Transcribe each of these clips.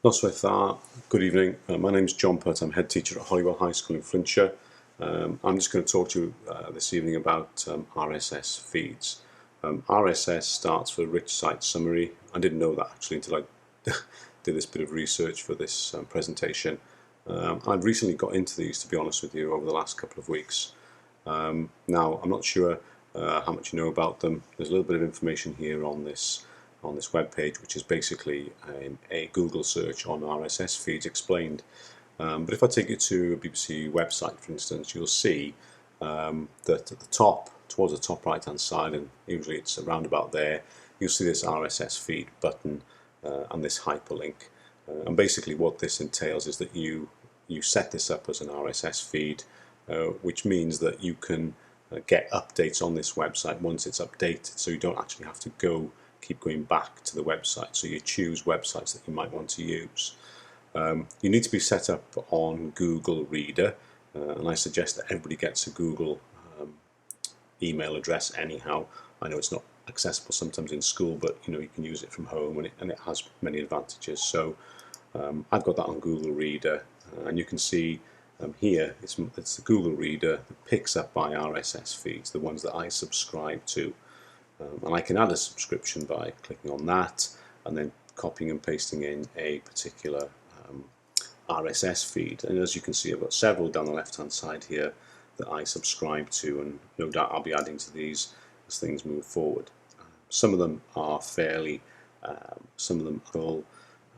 Good evening. My name is John Putt. I'm head teacher at Holywell High School in Flintshire. I'm just going to talk to you this evening about RSS feeds. RSS starts for Rich Site Summary. I didn't know that actually until I did this bit of research for this presentation. I've recently got into these, to be honest with you, over the last couple of weeks. Now, I'm not sure how much you know about them. There's a little bit of information here on this web page, which is basically a Google search on RSS feeds explained. But if I take you to a BBC website, for instance, you'll see that at the top, towards the top right hand side, and usually it's around about there, you'll see this RSS feed button and this hyperlink. And basically what this entails is that you set this up as an RSS feed, which means that you can get updates on this website once it's updated, so you don't actually have to keep going back to the website. So you choose websites that you might want to use. You need to be set up on Google Reader, and I suggest that everybody gets a Google email address anyhow. I know it's not accessible sometimes in school, but you can use it from home, and it has many advantages. So I've got that on Google Reader, and you can see here it's the Google Reader that picks up my RSS feeds, the ones that I subscribe to. And I can add a subscription by clicking on that and then copying and pasting in a particular RSS feed. And as you can see, I've got several down the left hand side here that I subscribe to, and no doubt I'll be adding to these as things move forward. Some of them are some of them are all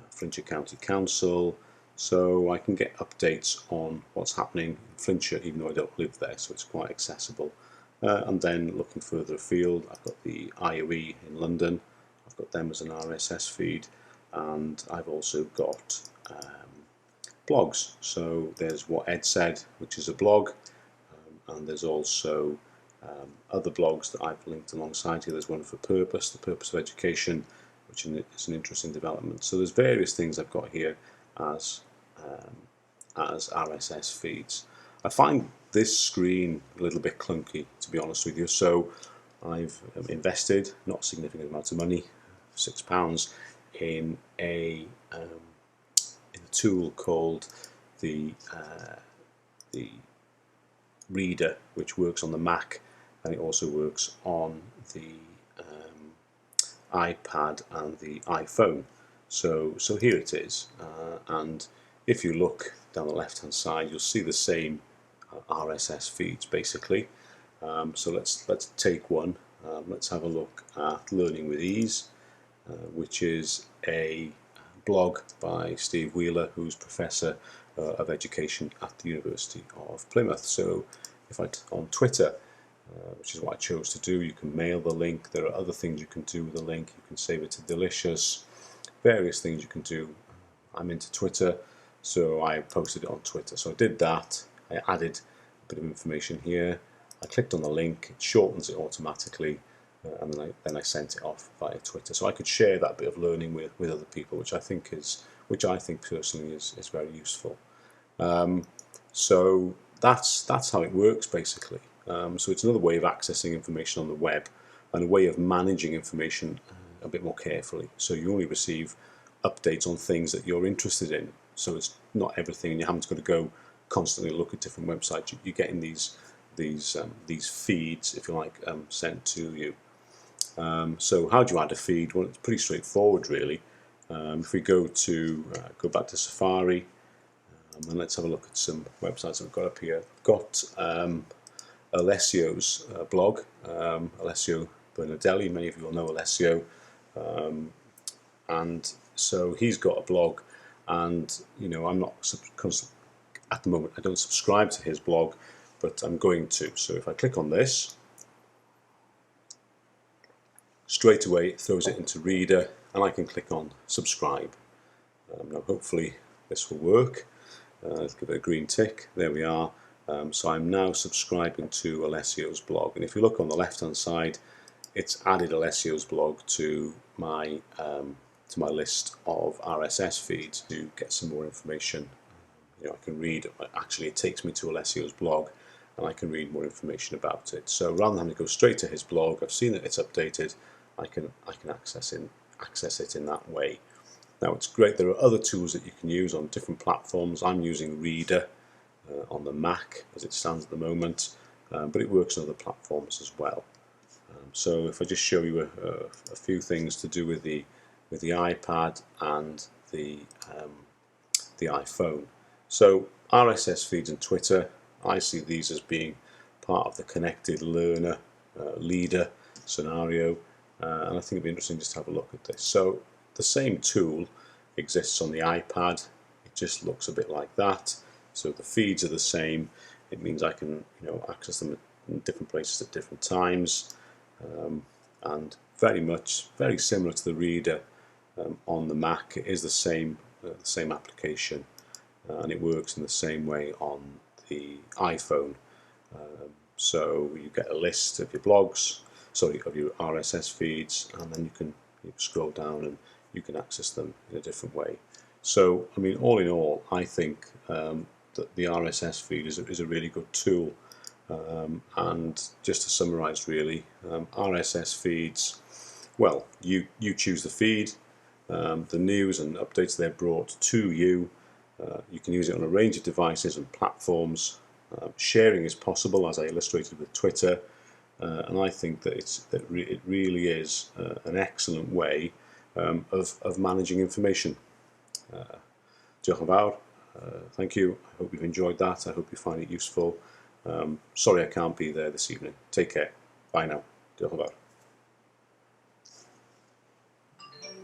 Flintshire County Council, so I can get updates on what's happening in Flintshire even though I don't live there, so it's quite accessible. And then looking further afield, I've got the IOE in London. I've got them as an RSS feed, and I've also got blogs. So there's What Ed Said, which is a blog, and there's also other blogs that I've linked alongside here. There's one for Purpose, the Purpose of Education, which is an interesting development. So there's various things I've got here as RSS feeds. I find this screen a little bit clunky, to be honest with you, so I've invested not a significant amount of money, £6, in a tool called the Reader, which works on the Mac, and it also works on the iPad and the iPhone. So here it is, and if you look down the left hand side, you'll see the same RSS feeds basically. So let's take one. Let's have a look at Learning with Ease, which is a blog by Steve Wheeler, who's Professor of Education at the University of Plymouth. So if on Twitter, which is what I chose to do, you can mail the link. There are other things you can do with the link. You can save it to Delicious, various things you can do. I'm into Twitter, so I posted it on Twitter. So I did that. I added a bit of information here. I clicked on the link, it shortens it automatically, and then I sent it off via Twitter. So I could share that bit of learning with other people, which I think personally is very useful. So that's how it works basically. So it's another way of accessing information on the web, and a way of managing information a bit more carefully. So you only receive updates on things that you're interested in. So it's not everything, and you haven't got to go constantly look at different websites. You're getting these feeds, if you like, sent to you. So how do you add a feed? Well, it's pretty straightforward, really. If we go back to Safari, and let's have a look at some websites I've got up here. I've got Alessio's blog, Alessio Bernardelli. Many of you will know Alessio, and so he's got a blog, and I'm not at the moment. I don't subscribe to his blog, but I'm going to. So if I click on this, straight away it throws it into Reader, and I can click on subscribe. Now hopefully this will work. Let's give it a green tick. There we are. So I'm now subscribing to Alessio's blog, and if you look on the left hand side, it's added Alessio's blog to my list of RSS feeds to get some more information. I can read. Actually, it takes me to Alessio's blog, and I can read more information about it. So rather than having to go straight to his blog, I've seen that it's updated. I can access it in that way. Now it's great, there are other tools that you can use on different platforms. I'm using Reader on the Mac as it stands at the moment, but it works on other platforms as well. So if I just show you a few things to do with the iPad and the iPhone. So RSS feeds and Twitter, I see these as being part of the connected learner leader scenario, and I think it'd be interesting just to have a look at this. So the same tool exists on the iPad. It just looks a bit like that. So the feeds are the same. It means I can access them in different places at different times, and very similar to the Reader on the Mac. It is the same application, and it works in the same way on the iPhone. So you get a list of your blogs, of your RSS feeds, and then you can scroll down and you can access them in a different way. So, I mean, all in all, I think that the RSS feed is a really good tool. And just to summarise, really, RSS feeds, well, you choose the feed, the news and updates they're brought to you. You can use it on a range of devices and platforms. Sharing is possible, as I illustrated with Twitter, and I think that it really is an excellent way of managing information. Diolch yn fawr. Thank you. I hope you've enjoyed that. I hope you find it useful. Sorry I can't be there this evening. Take care. Bye now. Diolch yn fawr.